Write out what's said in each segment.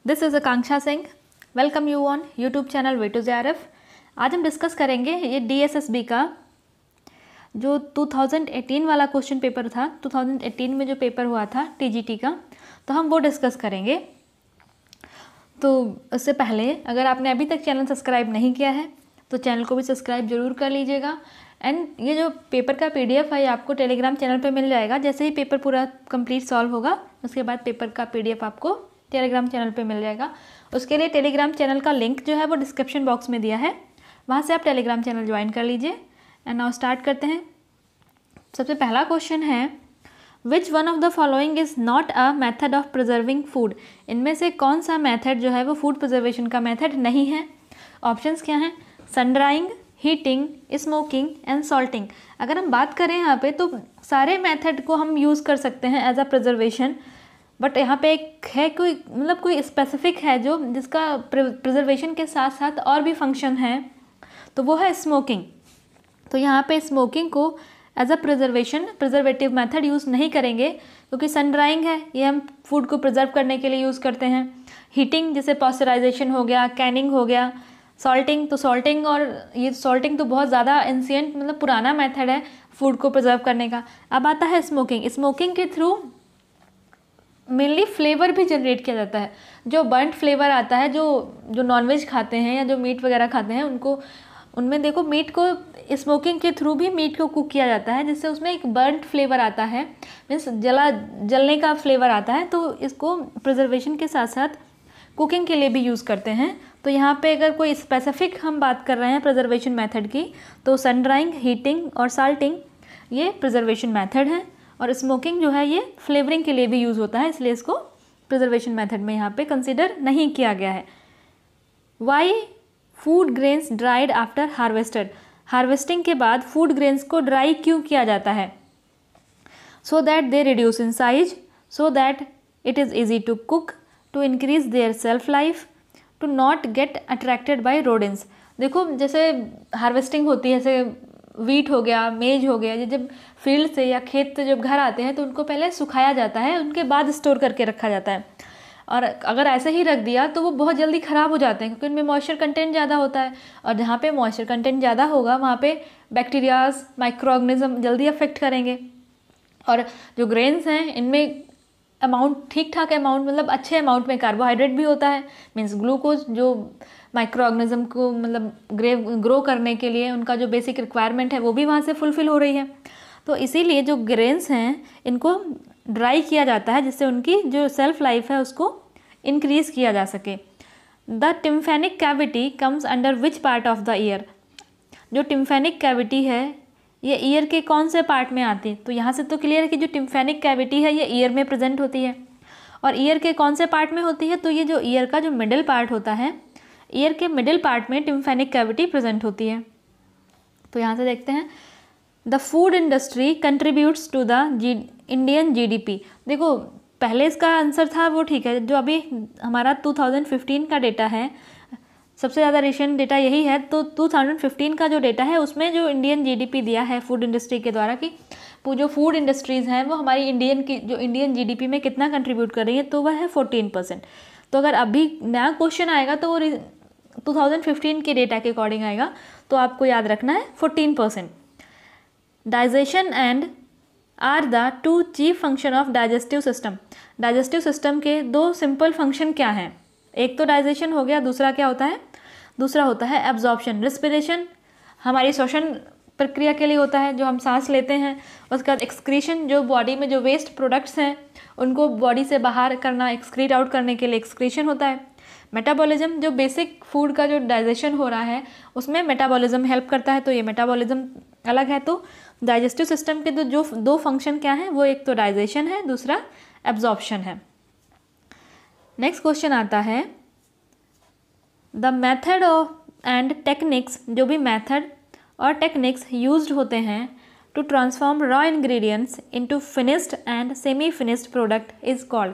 This is Akanksha Singh. Welcome you on YouTube channel way to JRF। आज हम discuss करेंगे ये DSSB का जो 2018 वाला क्वेश्चन पेपर था। 2018 में जो पेपर हुआ था TGT का, तो हम वो डिस्कस करेंगे। तो उससे पहले अगर आपने अभी तक चैनल सब्सक्राइब नहीं किया है तो चैनल को भी सब्सक्राइब जरूर कर लीजिएगा। एंड ये जो पेपर का PDF है आपको टेलीग्राम चैनल पे मिल जाएगा। जैसे ही पेपर पूरा कंप्लीट सॉल्व होगा उसके बाद पेपर का PDF आपको टेलीग्राम चैनल पे मिल जाएगा। उसके लिए टेलीग्राम चैनल का लिंक जो है वो डिस्क्रिप्शन बॉक्स में दिया है, वहाँ से आप टेलीग्राम चैनल ज्वाइन कर लीजिए। एंड नाउ स्टार्ट करते हैं। सबसे पहला क्वेश्चन है, which one of the following is not a method of preserving food. इनमें से कौन सा मेथड जो है वो फूड प्रिजर्वेशन का मेथड नहीं है। ऑप्शंस क्या हैं? Sun drying, heating, smoking and salting. अगर हम बात करें यहाँ पे तो सारे मेथड को हम यूज़ कर सकते हैं एज अ प्रिजर्वेशन, बट यहाँ पे एक है कोई स्पेसिफिक है जो जिसका प्रिजर्वेशन के साथ साथ और भी फंक्शन है, तो वो है स्मोकिंग। तो यहाँ पे स्मोकिंग को as a preservative method use नहीं करेंगे, क्योंकि सन ड्राइंग है ये हम फूड को प्रिजर्व करने के लिए यूज़ करते हैं। हीटिंग जैसे पॉस्चराइजेशन हो गया, कैनिंग हो गया। सॉल्टिंग तो बहुत ज़्यादा एंशिएंट पुराना मेथड है फूड को प्रिजर्व करने का। अब आता है स्मोकिंग। स्मोकिंग के थ्रू मेनली फ्लेवर भी जनरेट किया जाता है। जो बर्न्ट फ्लेवर आता है, जो नॉनवेज खाते हैं या जो मीट वगैरह खाते हैं उनमें देखो मीट को स्मोकिंग के थ्रू भी मीट को कुक किया जाता है, जिससे उसमें एक बर्न्ट फ्लेवर आता है, मीन्स जलने का फ्लेवर आता है। तो इसको प्रिजर्वेशन के साथ साथ कुकिंग के लिए भी यूज़ करते हैं। तो यहाँ पे अगर कोई स्पेसिफिक हम बात कर रहे हैं प्रिजर्वेशन मेथड की, तो सन ड्राइंग, हीटिंग और साल्टिंग ये प्रिजर्वेशन मेथड है। और स्मोकिंग जो है ये फ्लेवरिंग के लिए भी यूज़ होता है, इसलिए इसको प्रिजर्वेशन मेथड में यहाँ पे कंसीडर नहीं किया गया है। Why food grains dried after harvested. Harvesting के बाद फूड ग्रेन्स को ड्राई क्यों किया जाता है? So that they reduce in size, so that it is easy to cook, to increase their self life, to not get attracted by rodents. देखो जैसे harvesting होती है, जैसे वीट हो गया, मेज हो गया, ये जब फील्ड से या खेत से जब घर आते हैं तो उनको पहले सुखाया जाता है, उनके बाद स्टोर करके रखा जाता है। और अगर ऐसे ही रख दिया तो वो बहुत जल्दी ख़राब हो जाते हैं, क्योंकि उनमें मॉइस्चर कंटेंट ज़्यादा होता है। और जहाँ पे मॉइस्चर कंटेंट ज़्यादा होगा वहाँ पे बैक्टीरियाज, माइक्रो ऑर्गेनिज्म जल्दी अफेक्ट करेंगे। और जो ग्रेन्स हैं इनमें अमाउंट ठीक ठाक अमाउंट अच्छे अमाउंट में कार्बोहाइड्रेट भी होता है, मीन्स ग्लूकोज, जो माइक्रो ऑर्गेनिज्म को ग्रो करने के लिए उनका जो बेसिक रिक्वायरमेंट है वो भी वहाँ से फुलफ़िल हो रही है। तो इसीलिए जो ग्रेन्स हैं इनको ड्राई किया जाता है, जिससे उनकी जो सेल्फ लाइफ है उसको इंक्रीज़ किया जा सके। The tympanic cavity comes under which part of the ear. जो टिम्फेनिक कैविटी है ये ईयर के कौन से पार्ट में आती है? तो यहाँ से तो क्लियर है कि जो टिम्फेनिक कैविटी है ये ईयर में प्रेजेंट होती है। और ईयर के कौन से पार्ट में होती है? तो ये जो ईयर का जो मिडिल पार्ट होता है, ईयर के मिडिल पार्ट में टिम्फेनिक कैविटी प्रेजेंट होती है। तो यहाँ से देखते हैं, the food industry contributes to the Indian GDP। देखो पहले इसका आंसर था वो ठीक है, जो अभी हमारा 2015 का डेटा है, सबसे ज़्यादा रिसेंट डेटा यही है। तो 2015 का जो डेटा है उसमें जो इंडियन GDP दिया है फूड इंडस्ट्री के द्वारा कि जो फूड इंडस्ट्रीज़ हैं वो हमारी इंडियन GDP में कितना कंट्रीब्यूट कर रही है, तो वह है 14%। तो अगर अभी नया क्वेश्चन आएगा तो वो 2015 के डेटा के अकॉर्डिंग आएगा, तो आपको याद रखना है 14%। Digestion and are the two chief function of digestive system. Digestive system के दो सिंपल फंक्शन क्या हैं? एक तो डाइजेशन हो गया, दूसरा क्या होता है? दूसरा होता है एब्जॉर्प्शन। रिस्पिरेशन हमारी श्वसन प्रक्रिया के लिए होता है, जो हम सांस लेते हैं। उसका एक्सक्रीशन, जो बॉडी में जो वेस्ट प्रोडक्ट्स हैं उनको बॉडी से बाहर करना, एक्सक्रीट आउट करने के लिए एक्सक्रीशन होता है। मेटाबॉलिज्म, जो बेसिक फूड का जो डाइजेशन हो रहा है उसमें मेटाबॉलिज्म हेल्प करता है, तो ये मेटाबॉलिज्म अलग है। तो डाइजेस्टिव सिस्टम के जो दो फंक्शन क्या हैं, वो एक तो डाइजेशन है, दूसरा एब्जॉर्प्शन है। नेक्स्ट क्वेश्चन आता है, the method of and techniques, जो भी मेथड और टेक्निक्स यूज्ड होते हैं to transform raw ingredients into finished and semi finished product is called.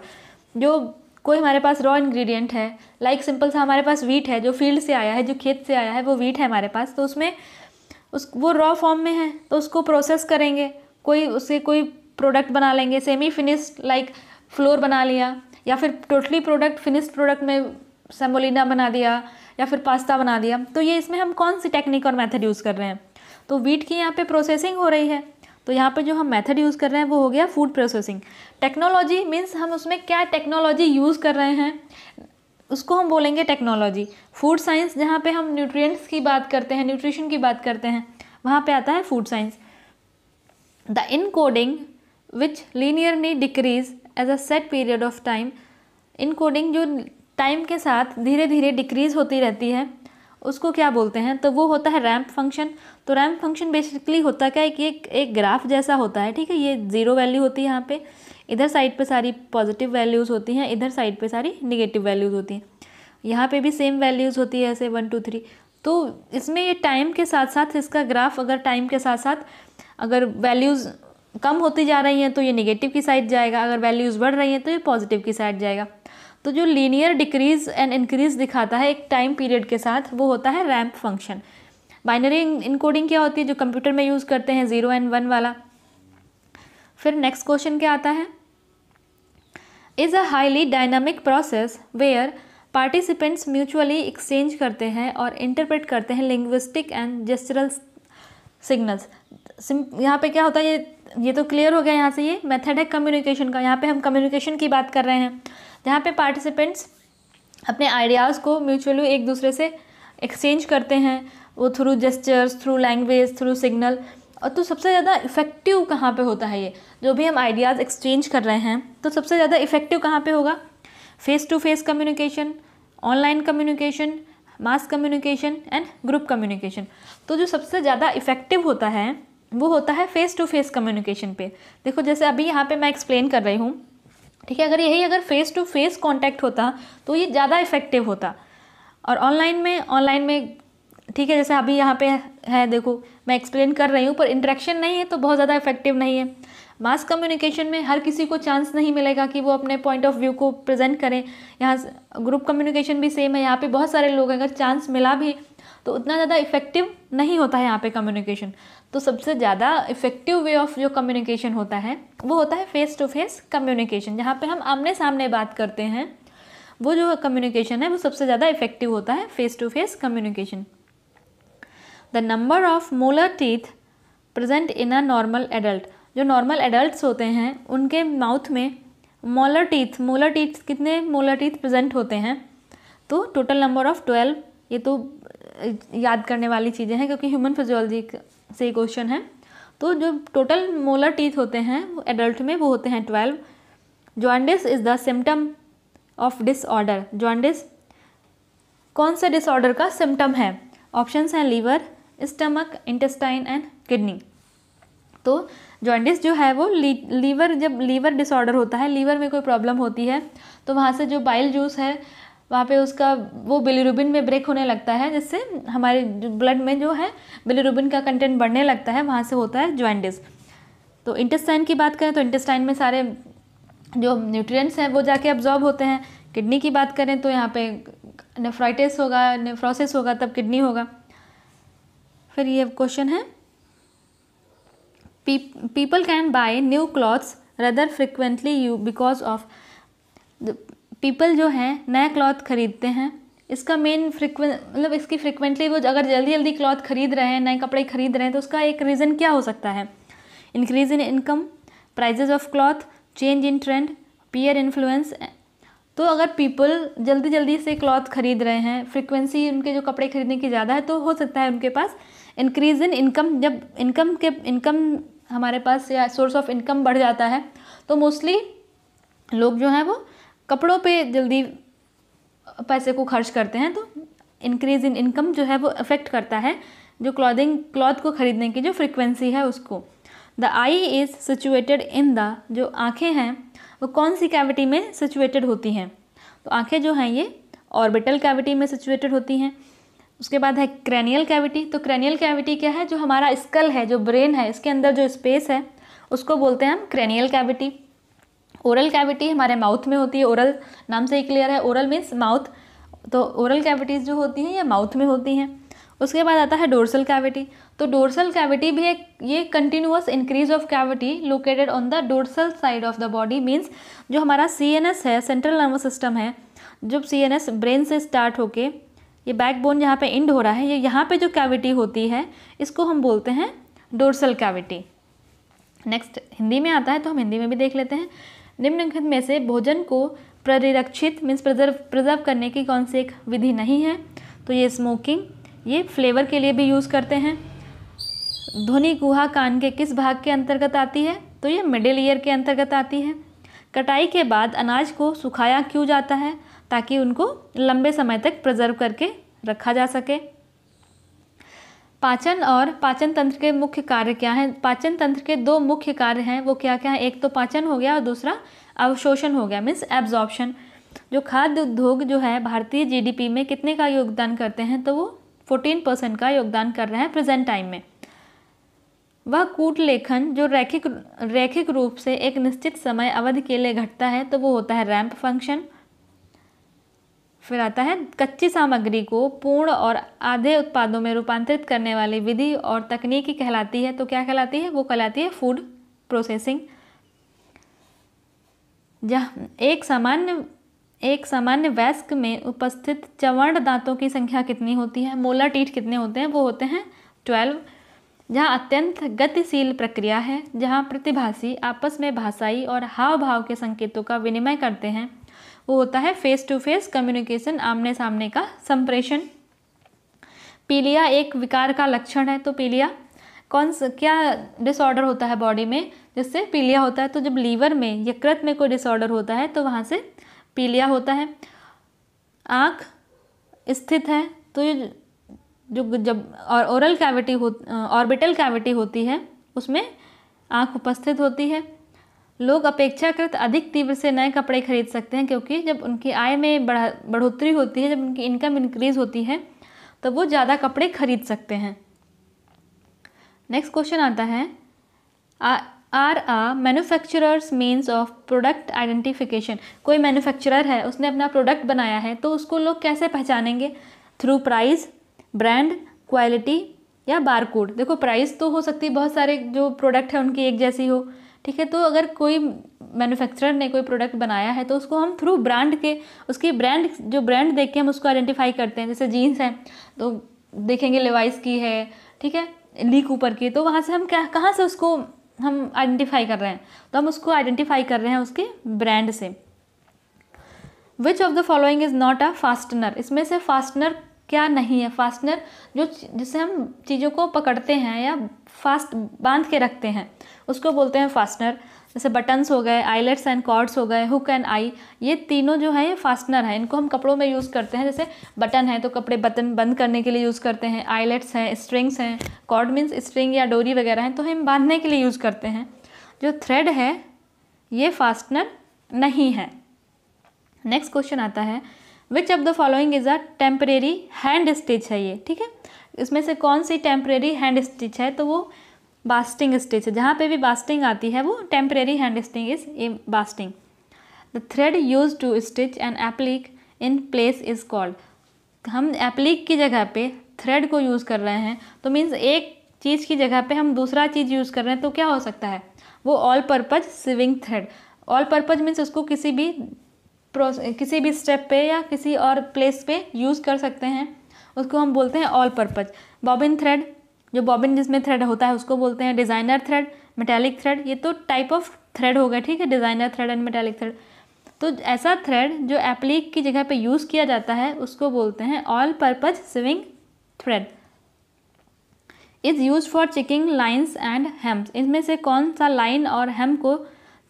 जो कोई हमारे पास रॉ इंग्रेडिएंट है, लाइक सिंपल सा हमारे पास वीट है, जो फील्ड से आया है, जो खेत से आया है, वो वीट है हमारे पास, तो उसमें वो रॉ फॉर्म में है तो उसको प्रोसेस करेंगे, उससे कोई प्रोडक्ट बना लेंगे। सेमी फिनिश्ड लाइक फ्लोर बना लिया, या फिर टोटली प्रोडक्ट फिनिश्ड प्रोडक्ट में सेमोलिना बना दिया या फिर पास्ता बना दिया। तो ये इसमें हम कौन सी टेक्निक और मेथड यूज़ कर रहे हैं? तो वीट की यहाँ पे प्रोसेसिंग हो रही है, तो यहाँ पे जो हम मेथड यूज़ कर रहे हैं वो हो गया फूड प्रोसेसिंग। टेक्नोलॉजी मीन्स हम उसमें क्या टेक्नोलॉजी यूज़ कर रहे हैं उसको हम बोलेंगे टेक्नोलॉजी। फूड साइंस जहाँ पे हम न्यूट्रिएंट्स की बात करते हैं, न्यूट्रिशन की बात करते हैं, वहाँ पे आता है food science. The encoding which linearly decrease as a set period of time. Encoding जो टाइम के साथ धीरे धीरे डिक्रीज होती रहती है उसको क्या बोलते हैं? तो वो होता है रैंप फंक्शन। तो रैंप फंक्शन बेसिकली होता क्या है कि एक ग्राफ जैसा होता है, ठीक है। ये जीरो वैल्यू होती है यहाँ पे, इधर साइड पे सारी पॉजिटिव वैल्यूज़ होती हैं, इधर साइड पे सारी निगेटिव वैल्यूज़ होती हैं। यहाँ पे भी सेम वैल्यूज़ होती है ऐसे 1 2 3। तो इसमें ये टाइम के साथ साथ इसका ग्राफ अगर टाइम के साथ साथ अगर वैल्यूज़ कम होती जा रही हैं तो ये निगेटिव की साइड जाएगा, अगर वैल्यूज़ बढ़ रही हैं तो ये पॉजिटिव की साइड जाएगा। तो जो लीनियर डिक्रीज एंड इंक्रीज दिखाता है एक टाइम पीरियड के साथ वो होता है रैंप फंक्शन। बाइनरी इनकोडिंग क्या होती है? जो कंप्यूटर में यूज़ करते हैं 0 and 1 वाला। फिर नेक्स्ट क्वेश्चन क्या आता है? Is a highly dynamic process where participants mutually exchange करते हैं और इंटरप्रेट करते हैं लिंग्विस्टिक एंड जेस्चरल सिग्नल्स। यहाँ पे क्या होता है, ये तो क्लियर हो गया। यहाँ से ये मेथड है कम्युनिकेशन का। यहाँ पे हम कम्युनिकेशन की बात कर रहे हैं जहाँ पे पार्टिसिपेंट्स अपने आइडियाज़ को म्यूचुअली एक दूसरे से एक्सचेंज करते हैं, वो through gestures, through language, through signal. और तो सबसे ज़्यादा इफ़ेक्टिव कहाँ पे होता है ये जो भी हम आइडियाज़ एक्सचेंज कर रहे हैं, तो सबसे ज़्यादा इफ़ेक्टिव कहाँ पे होगा? Face to face communication, online communication, mass communication and group communication. तो जो सबसे ज़्यादा इफ़ेक्टिव होता है वो होता है फेस टू फेस कम्युनिकेशन पे। देखो जैसे अभी यहाँ पे मैं एक्सप्लेन कर रही हूँ, ठीक है। अगर फेस टू फेस कांटेक्ट होता तो ये ज़्यादा इफ़ेक्टिव होता। और ऑनलाइन में ठीक है, जैसे अभी यहाँ पे है, देखो मैं एक्सप्लेन कर रही हूँ पर इंटरेक्शन नहीं है तो बहुत ज़्यादा इफेक्टिव नहीं है। मास कम्युनिकेशन में हर किसी को चांस नहीं मिलेगा कि वो अपने पॉइंट ऑफ व्यू को प्रेजेंट करें। यहाँ ग्रुप कम्युनिकेशन भी सेम है, यहाँ पे बहुत सारे लोग, अगर चांस मिला भी तो उतना ज़्यादा इफेक्टिव नहीं होता है यहाँ पे कम्युनिकेशन। तो सबसे ज़्यादा इफेक्टिव वे ऑफ जो कम्युनिकेशन होता है वो होता है फेस टू फेस कम्युनिकेशन, जहाँ पे हम आमने सामने बात करते हैं। वो जो कम्युनिकेशन है वो सबसे ज़्यादा इफेक्टिव होता है face to face communication. The number of molar teeth present in a normal adult. जो नॉर्मल एडल्ट्स होते हैं उनके माउथ में मोलर टीथ कितने मोलर टीथ प्रेजेंट होते हैं? तो टोटल नंबर ऑफ 12। ये तो याद करने वाली चीज़ें हैं क्योंकि ह्यूमन फिजियोलॉजी से क्वेश्चन है। तो जो टोटल मोलर टीथ होते हैं वो एडल्ट में वो होते हैं 12। Jaundice is the symptom of disorder. Jaundice कौन से डिसऑर्डर का सिम्टम है? ऑप्शंस हैं liver, stomach, intestine and kidney. तो जॉन्डिस जो है वो जब लीवर डिसऑर्डर होता है, लीवर में कोई प्रॉब्लम होती है तो वहाँ से जो बाइल जूस है वहाँ पे उसका वो बिलीरुबिन में ब्रेक होने लगता है, जिससे हमारे ब्लड में जो है बिलीरुबिन का कंटेंट बढ़ने लगता है, वहाँ से होता है जॉन्डिस। तो इंटेस्टाइन की बात करें तो इंटेस्टाइन में सारे जो न्यूट्रिएंट्स हैं वो जाके अब्जॉर्ब होते हैं। किडनी की बात करें तो यहाँ पे नेफ्राइटिस होगा, नेफ्रोसिस होगा, तब किडनी होगा। फिर ये क्वेश्चन है, people can buy new clothes rather frequently you because of. People जो हैं नया क्लॉथ खरीदते हैं, इसका मेन मतलब इसकी फ्रिक्वेंटली वो अगर जल्दी जल्दी क्लॉथ खरीद रहे हैं, नए कपड़े खरीद रहे हैं तो उसका एक रीज़न क्या हो सकता है? Increase in income, prizes of cloth, change in trend, peer influence. तो अगर पीपल जल्दी जल्दी से क्लॉथ खरीद रहे हैं, फ्रिक्वेंसी उनके जो कपड़े खरीदने की ज़्यादा है, तो हो सकता है उनके पास इंक्रीज इन इनकम। जब इनकम हमारे पास या सोर्स ऑफ इनकम बढ़ जाता है तो मोस्टली लोग जो हैं वो कपड़ों पे जल्दी पैसे को खर्च करते हैं। तो इंक्रीज इन इनकम जो है वो अफेक्ट करता है जो क्लॉथ को खरीदने की जो फ्रिक्वेंसी है उसको। The I is situated in the, जो आँखें हैं वो कौन सी कैविटी में सिचुएटेड होती हैं? तो आँखें जो हैं ये ऑर्बिटल कैविटी में सिचुएटेड होती हैं। उसके बाद है क्रैनियल कैविटी। तो क्रैनियल कैविटी क्या है? जो हमारा स्कल है, जो ब्रेन है, इसके अंदर जो स्पेस है उसको बोलते हैं हम क्रैनियल कैविटी। ओरल कैविटी हमारे माउथ में होती है, ओरल नाम से ही क्लियर है, ओरल मीन्स माउथ। तो ओरल कैविटीज़ जो होती हैं ये माउथ में होती हैं। उसके बाद आता है डोर्सल कैविटी। तो डोर्सल कैविटी भी एक ये continuous increase of cavity located on the dorsal side of the body, means जो हमारा CNS है, सेंट्रल नर्वस सिस्टम है, जब CNS ब्रेन से स्टार्ट होके ये बैकबोन जहाँ पे एंड हो रहा है, ये यहाँ पे जो कैविटी होती है इसको हम बोलते हैं डोर्सल कैविटी। नेक्स्ट हिंदी में आता है तो हम हिंदी में भी देख लेते हैं। निम्नलिखित में से भोजन को परिरक्षित मीन्स प्रिजर्व करने की कौन सी एक विधि नहीं है? तो ये स्मोकिंग, ये फ्लेवर के लिए भी यूज़ करते हैं। ध्वनि गुहा कान के किस भाग के अंतर्गत आती है? तो ये मिडिल ईयर के अंतर्गत आती है। कटाई के बाद अनाज को सुखाया क्यों जाता है? ताकि उनको लंबे समय तक प्रिजर्व करके रखा जा सके। पाचन और पाचन तंत्र के मुख्य कार्य क्या हैं? पाचन तंत्र के 2 मुख्य कार्य हैं, वो क्या क्या है? एक तो पाचन हो गया और दूसरा अवशोषण हो गया, मीन्स एब्जॉर्प्शन। जो खाद्य उद्योग जो है भारतीय GDP में कितने का योगदान करते हैं? तो वो 14% का योगदान कर रहे हैं प्रेजेंट टाइम में। वह कूट लेखन जो रैखिक रूप से एक निश्चित समय अवधि के लिए घटता है, तो वो होता है रैंप फंक्शन। फिर आता है कच्ची सामग्री को पूर्ण और आधे उत्पादों में रूपांतरित करने वाली विधि और तकनीकी कहलाती है। तो क्या कहलाती है? वो कहलाती है फूड प्रोसेसिंग। जहाँ एक सामान्य वयस्क में उपस्थित चवर्ण दांतों की संख्या कितनी होती है? मोलर टीथ कितने होते हैं? वो होते हैं 12। जहाँ अत्यंत गतिशील प्रक्रिया है, जहाँ प्रतिभासी आपस में भाषाई और हाव भाव के संकेतों का विनिमय करते हैं, वो होता है फेस टू फेस कम्युनिकेशन, आमने सामने का संप्रेषण। पीलिया एक विकार का लक्षण है। तो पीलिया क्या डिसऑर्डर होता है बॉडी में जिससे पीलिया होता है? तो जब लीवर में, यकृत में कोई डिसऑर्डर होता है तो वहाँ से पीलिया होता है। आँख स्थित है तो जब ओरल कैविटी ऑर्बिटल कैविटी होती है उसमें आँख उपस्थित होती है। लोग अपेक्षाकृत अधिक तीव्र से नए कपड़े खरीद सकते हैं क्योंकि जब उनकी आय में बढ़ोतरी होती है, जब उनकी इनकम इंक्रीज होती है तो वो ज़्यादा कपड़े खरीद सकते हैं। नेक्स्ट क्वेश्चन आता है, are a manufacturers means of product identification. कोई मैन्युफैक्चरर है, उसने अपना प्रोडक्ट बनाया है, तो उसको लोग कैसे पहचानेंगे? थ्रू प्राइस, ब्रांड, क्वालिटी या बारकोड। देखो प्राइस तो हो सकती है, बहुत सारे जो प्रोडक्ट है उनकी एक जैसी हो, ठीक है। तो अगर कोई मैन्युफैक्चरर ने कोई प्रोडक्ट बनाया है तो उसको हम थ्रू ब्रांड के, उसकी ब्रांड देख के हम उसको आइडेंटिफाई करते हैं। जैसे जीन्स है तो देखेंगे लेवाइस की है, ठीक है, ली कूपर की, तो वहाँ से हम कहाँ से उसको हम आइडेंटिफाई कर रहे हैं? तो हम उसको आइडेंटिफाई कर रहे हैं उसके ब्रांड से। Which of the following is not a fastener. इसमें से फास्टनर क्या नहीं है? फास्टनर जिससे हम चीज़ों को पकड़ते हैं या फास्ट बांध के रखते हैं उसको बोलते हैं फास्टनर। जैसे बटन्स हो गए, आईलेट्स एंड कॉर्ड्स हो गए, हुक एंड आई, ये तीनों जो है ये फास्टनर है। इनको हम कपड़ों में यूज़ करते हैं। जैसे बटन है तो कपड़े बटन बंद करने के लिए यूज़ करते हैं, आईलेट्स हैं, स्ट्रिंग्स हैं, कॉर्ड मीन्स स्ट्रिंग या डोरी वगैरह हैं तो हम बांधने के लिए यूज़ करते हैं। जो थ्रेड है ये फास्टनर नहीं है। नेक्स्ट क्वेश्चन आता है, which of the following is a temporary hand stitch है ये, ठीक है। इसमें से कौन सी टेम्परेरी हैंड स्टिच है? तो वो बास्टिंग स्टिच है। जहाँ पे भी बास्टिंग आती है वो temporary hand stitch is a basting. The thread use to stitch an applique in place is called. हम एप्लिक की जगह पे थ्रेड को यूज़ कर रहे हैं तो मीन्स एक चीज़ की जगह पे हम दूसरा चीज़ यूज़ कर रहे हैं तो क्या हो सकता है? वो all purpose sewing thread. All purpose means उसको किसी भी स्टेप पे या किसी और प्लेस पे यूज़ कर सकते हैं, उसको हम बोलते हैं ऑल पर्पज। बॉबिन थ्रेड, जो बॉबिन जिसमें थ्रेड होता है उसको बोलते हैं डिज़ाइनर थ्रेड, मेटालिक थ्रेड, ये तो टाइप ऑफ थ्रेड हो गया, ठीक है, designer thread and metallic thread. तो ऐसा थ्रेड जो एप्लिक की जगह पे यूज़ किया जाता है उसको बोलते हैं all purpose sewing thread. Is use for checking lines and hems. इनमें से कौन सा लाइन और हेम को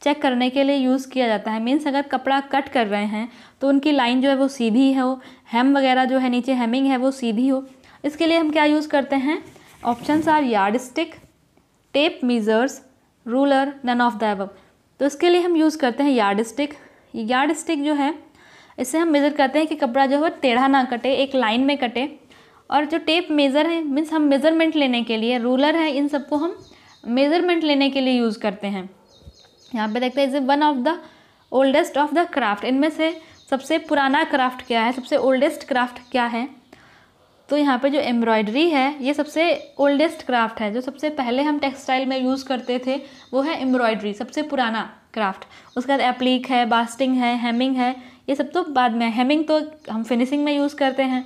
चेक करने के लिए यूज़ किया जाता है? मीन्स अगर कपड़ा कट कर रहे हैं तो उनकी लाइन जो है वो सीधी हो, हेम वगैरह जो है नीचे हेमिंग है वो सीधी हो। इसके लिए हम क्या यूज़ करते हैं? Options are yard stick, tape measures, ruler, none of the above. तो इसके लिए हम यूज़ करते हैं यार्ड स्टिक। यार्ड स्टिक जो है इससे हम मेज़र करते हैं कि कपड़ा जो है टेढ़ा ना कटे, एक लाइन में कटे। और जो टेप मेज़र है मीन्स हम मेज़रमेंट लेने के लिए, रूलर है, इन सबको हम मेज़रमेंट लेने के लिए यूज़ करते हैं। यहाँ पे देखते हैं is one of the oldest of the craft. इनमें से सबसे पुराना क्राफ्ट क्या है, सबसे ओल्डेस्ट क्राफ्ट क्या है? तो यहाँ पे जो एम्ब्रॉयडरी है ये सबसे ओल्डेस्ट क्राफ्ट है, जो सबसे पहले हम टेक्सटाइल में यूज़ करते थे वो है एम्ब्रॉयडरी, सबसे पुराना क्राफ्ट। उसके बाद एप्लीक है, बास्टिंग है, हेमिंग है, ये सब तो बाद में। हेमिंग तो हम फिनिशिंग में यूज़ करते हैं,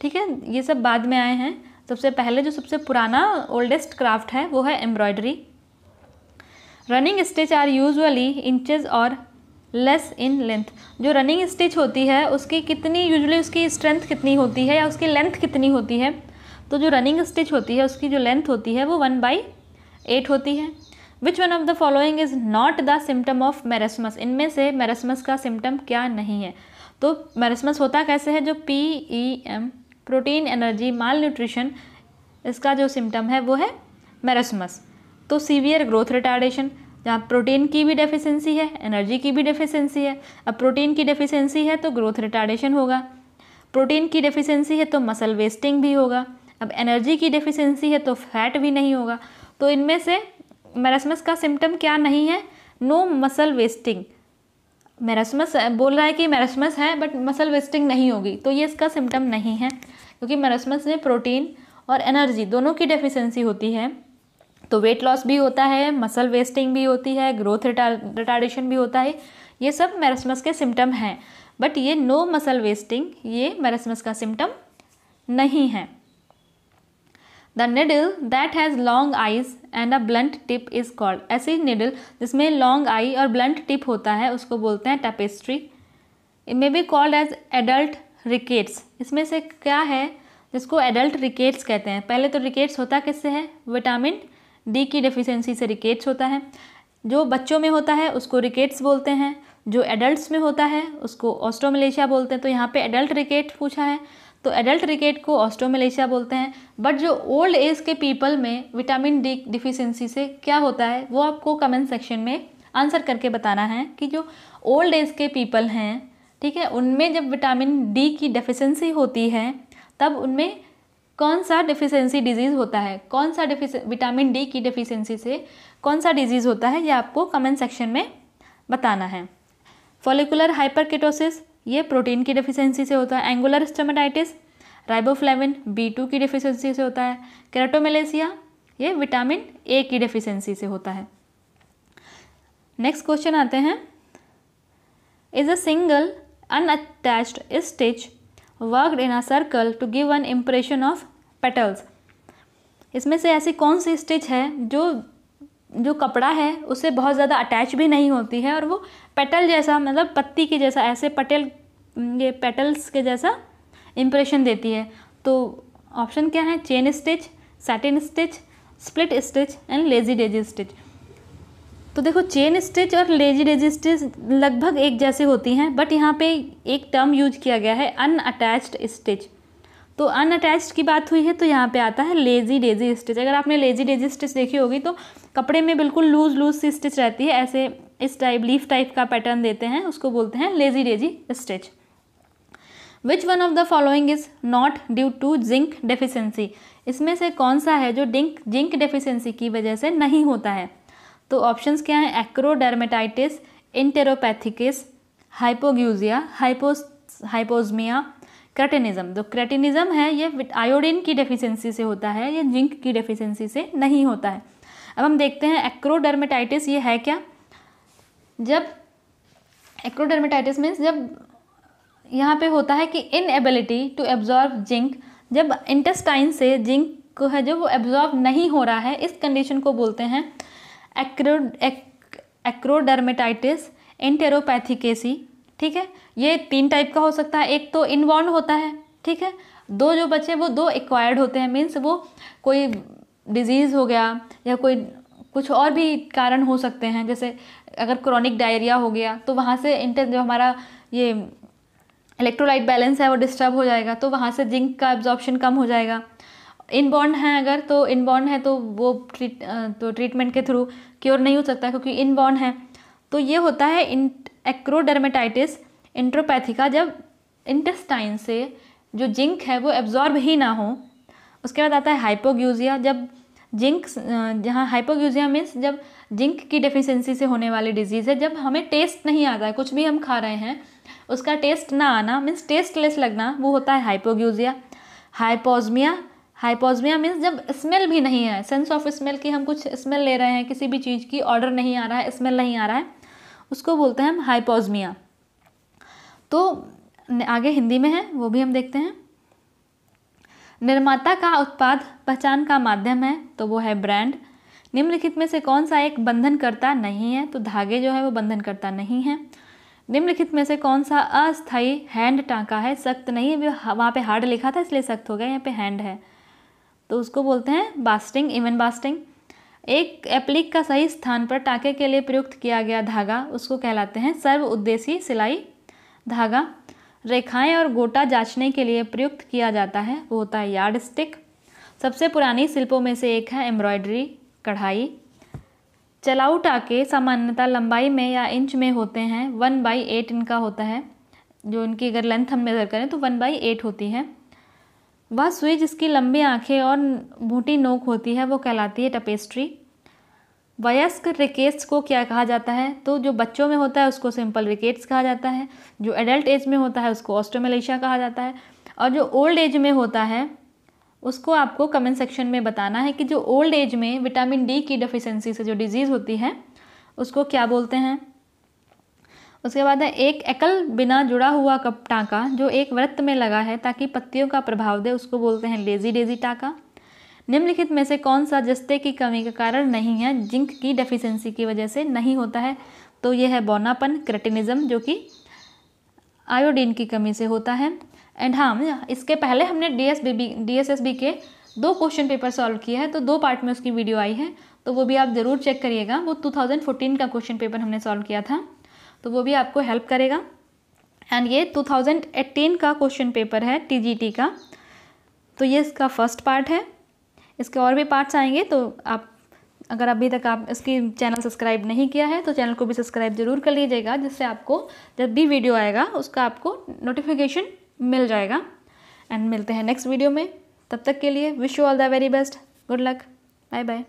ठीक है, ये सब बाद में आए हैं। सबसे पहले जो सबसे पुराना ओल्डेस्ट क्राफ्ट है वो है embroidery. Running stitch are usually inches और लेस इन लेंथ। जो रनिंग स्टिच होती है उसकी कितनी यूजुअली उसकी स्ट्रेंथ कितनी होती है या उसकी लेंथ कितनी होती है? तो जो रनिंग स्टिच होती है उसकी जो लेंथ होती है वो 1/8 होती है। Which one of the following is not the symptom of marasmus. इनमें से मेरेस्मस का सिम्टम क्या नहीं है? तो मेरेस्मस होता कैसे है? जो PEM प्रोटीन एनर्जी माल न्यूट्रिशन, इसका जो सिम्टम है वो है मेरेस्मस। तो सीवियर ग्रोथ रिटार्डेशन, जहाँ प्रोटीन की भी डेफिशिएंसी है, एनर्जी की भी डेफिशिएंसी है। अब प्रोटीन की डेफिशिएंसी है तो ग्रोथ रिटार्डेशन होगा, प्रोटीन की डेफिशिएंसी है तो मसल वेस्टिंग भी होगा, अब एनर्जी की डेफिशिएंसी है तो फैट भी नहीं होगा। तो इनमें से मेरेस्मस का सिम्टम क्या नहीं है? No muscle wasting. मेरेस्मस बोल रहा है कि मेरेस्मस है बट मसल वेस्टिंग नहीं होगी, तो ये इसका सिम्टम नहीं है, क्योंकि मेरेस्मस में प्रोटीन और एनर्जी दोनों की डेफिशिएंसी होती है। तो वेट लॉस भी होता है, मसल वेस्टिंग भी होती है, ग्रोथ रिटार्डेशन भी होता है, ये सब मेरेस्मस के सिम्टम हैं। बट ये नो मसल वेस्टिंग ये मेरेस्मस का सिम्टम नहीं है। The needle that has long eyes and a blunt tip is called. ऐसी निडल जिसमें लॉन्ग आई और ब्लंट टिप होता है उसको बोलते हैं tapestry. It may be called as adult rickets. इसमें से क्या है जिसको एडल्ट रिकेट्स कहते हैं? पहले तो रिकेट्स होता किससे है? विटामिन डी की डेफिशिएंसी से रिकेट्स होता है। जो बच्चों में होता है उसको रिकेट्स बोलते हैं, जो एडल्ट्स में होता है उसको ऑस्ट्रोमलेशिया बोलते हैं। तो यहाँ पे एडल्ट रिकेट पूछा है तो एडल्ट रिकेट को ऑस्ट्रोमलेशिया बोलते हैं। बट जो ओल्ड एज के पीपल में विटामिन डी डिफिशिएंसी से क्या होता है वो आपको कमेंट सेक्शन में आंसर करके बताना है कि जो ओल्ड एज के पीपल हैं, ठीक है, उनमें जब विटामिन डी की डेफिशिएंसी होती है तब उनमें कौन सा डेफिशिएंसी डिजीज़ होता है, कौन सा विटामिन डी की डेफिशिएंसी से कौन सा डिजीज़ होता है, ये आपको कमेंट सेक्शन में बताना है। फॉलिकुलर हाइपरकेटोसिस ये प्रोटीन की डेफिशिएंसी से होता है। एंगुलर स्टोमेटाइटिस राइबोफ्लेविन B2 की डेफिशिएंसी से होता है। केराटोमेलेसिया ये विटामिन ए की डेफिशिएंसी से होता है। नेक्स्ट क्वेश्चन आते हैं। Is a single unattached stitch worked in a circle to give an impression of petals. इसमें से ऐसी कौन सी स्टिच है जो कपड़ा है उससे बहुत ज़्यादा अटैच भी नहीं होती है और वो पेटल जैसा, मतलब पत्ती के जैसा, ऐसे ये पेटल्स के जैसा इम्प्रेशन देती है? तो ऑप्शन क्या है? Chain stitch, satin stitch, split stitch and lazy daisy stitch. तो देखो चेन स्टिच और लेजी डेजी स्टिच लगभग एक जैसे होती हैं, बट यहाँ पे एक टर्म यूज किया गया है अनअटैच्ड स्टिच। तो अनअटैच्ड की बात हुई है तो यहाँ पे आता है लेजी डेजी स्टिच। अगर आपने लेजी डेजी स्टिच देखी होगी तो कपड़े में बिल्कुल लूज सी स्टिच रहती है, ऐसे इस टाइप लीफ टाइप का पैटर्न देते हैं, उसको बोलते हैं lazy daisy stitch. Which one of the following is not due to zinc deficiency. इसमें से कौन सा है जो जिंक डेफिशिएंसी की वजह से नहीं होता है? तो ऑप्शंस क्या हैं? एक्रोडर्मेटाइटिस, इंटेरोपैथिकिस, हाइपोग्यूजिया, हाइपोस्मिया, क्रेटिनिज्म। तो क्रेटिनिज्म है ये आयोडीन की डेफिशिएंसी से होता है, ये जिंक की डेफिशिएंसी से नहीं होता है। अब हम देखते हैं एक्रोडर्मेटाइटिस ये है क्या। जब एक्रोडर्मेटाइटिस मीन्स जब यहाँ पे होता है कि इनएबिलिटी टू एब्जॉर्ब जिंक, जब इंटेस्टाइन से जिंक को है जो वो एब्जॉर्ब नहीं हो रहा है, इस कंडीशन को बोलते हैं एक्रोडर्मेटाइटिस इंटेरोपैथिकेसी। ठीक है, ये 3 टाइप का हो सकता है। एक तो इनबॉर्न होता है, ठीक है, 2 जो बचे वो 2 एक्वायर्ड होते हैं, मीन्स वो कोई डिजीज़ हो गया या कोई कुछ और भी कारण हो सकते हैं, जैसे अगर क्रोनिक डायरिया हो गया तो वहाँ से जो हमारा ये इलेक्ट्रोलाइट बैलेंस है वो डिस्टर्ब हो जाएगा, तो वहाँ से जिंक का एब्जॉर्प्शन कम हो जाएगा। इनबॉर्न है अगर तो इनबॉर्न है तो वो ट्रीटमेंट के थ्रू क्योर नहीं हो सकता क्योंकि इनबॉर्न है। तो ये होता है एक्रोडर्मेटाइटिस इंट्रोपैथिका, जब इंटेस्टाइन से जो जिंक है वो एब्जॉर्ब ही ना हो। उसके बाद आता है हाइपोग्यूजिया, जब जिंक जहाँ हाइपोग्यूजिया मीन्स जब जिंक की डेफिशिएंसी से होने वाली डिजीज़ है, जब हमें टेस्ट नहीं आता है, कुछ भी हम खा रहे हैं उसका टेस्ट ना आना मीन्स टेस्टलेस लगना, वो होता है हाइपोग्यूजिया। हाइपोस्मिया, हाइपोस्मिया मीन्स जब स्मेल भी नहीं है, सेंस ऑफ स्मेल की हम कुछ स्मेल ले रहे हैं किसी भी चीज़ की, ऑर्डर नहीं आ रहा है, स्मेल नहीं आ रहा है, उसको बोलते हैं हम हाइपोस्मिया। तो आगे हिंदी में है वो भी हम देखते हैं। निर्माता का उत्पाद पहचान का माध्यम है तो वो है ब्रांड। निम्नलिखित में से कौन सा एक बंधनकर्ता नहीं है, तो धागे जो है वो बंधनकर्ता नहीं है। निम्नलिखित में से कौन सा अस्थायी हैंड टाँका है, सख्त नहीं, वहाँ पे हार्ड लिखा था इसलिए सख्त हो गया, यहाँ पे हैंड है, तो उसको बोलते हैं बास्टिंग, इवन बास्टिंग। एक एप्लिक का सही स्थान पर टाँके के लिए प्रयुक्त किया गया धागा उसको कहलाते हैं सर्व उद्देशीय सिलाई धागा। रेखाएं और गोटा जांचने के लिए प्रयुक्त किया जाता है वो होता है यार्ड स्टिक। सबसे पुरानी शिल्पों में से एक है एम्ब्रॉयडरी, कढ़ाई। चलाऊ टाँके सामान्यतः लंबाई में या इंच में होते हैं, 1/8 इनका होता है, जो इनकी अगर लेंथ हम मेज़र करें तो 1/8 होती है। वह सुई जिसकी लंबी आंखें और मोटी नोक होती है वो कहलाती है टपेस्ट्री। वयस्क रिकेट्स को क्या कहा जाता है, तो जो बच्चों में होता है उसको सिंपल रिकेट्स कहा जाता है, जो एडल्ट एज में होता है उसको ऑस्टियोमैलेशिया कहा जाता है, और जो ओल्ड एज में होता है उसको आपको कमेंट सेक्शन में बताना है कि जो ओल्ड एज में विटामिन डी की डेफिशिएंसी से जो डिजीज़ होती है उसको क्या बोलते हैं। उसके बाद है एक एकल बिना जुड़ा हुआ कप टाँका जो एक वृत्त में लगा है ताकि पत्तियों का प्रभाव दे उसको बोलते हैं लेजी डेजी टाँका। निम्नलिखित में से कौन सा जस्ते की कमी का कारण नहीं है, जिंक की डेफिशिएंसी की वजह से नहीं होता है, तो ये है बौनापन, क्रेटिनिज्म, जो कि आयोडीन की कमी से होता है। एंड हाँ, इसके पहले हमने DSSB के 2 क्वेश्चन पेपर सॉल्व किया है, तो 2 पार्ट में उसकी वीडियो आई है, तो वो भी आप ज़रूर चेक करिएगा। वो 2014 का क्वेश्चन पेपर हमने सॉल्व किया था, तो वो भी आपको हेल्प करेगा। एंड ये 2018 का क्वेश्चन पेपर है TGT का, तो ये इसका फर्स्ट पार्ट है। इसके और भी पार्ट्स आएंगे, तो आप अगर अभी तक आप इसकी चैनल सब्सक्राइब नहीं किया है तो चैनल को भी सब्सक्राइब जरूर कर लीजिएगा, जिससे आपको जब भी वीडियो आएगा उसका आपको नोटिफिकेशन मिल जाएगा। एंड मिलते हैं नेक्स्ट वीडियो में, तब तक के लिए wish you all the very best, good luck, bye bye.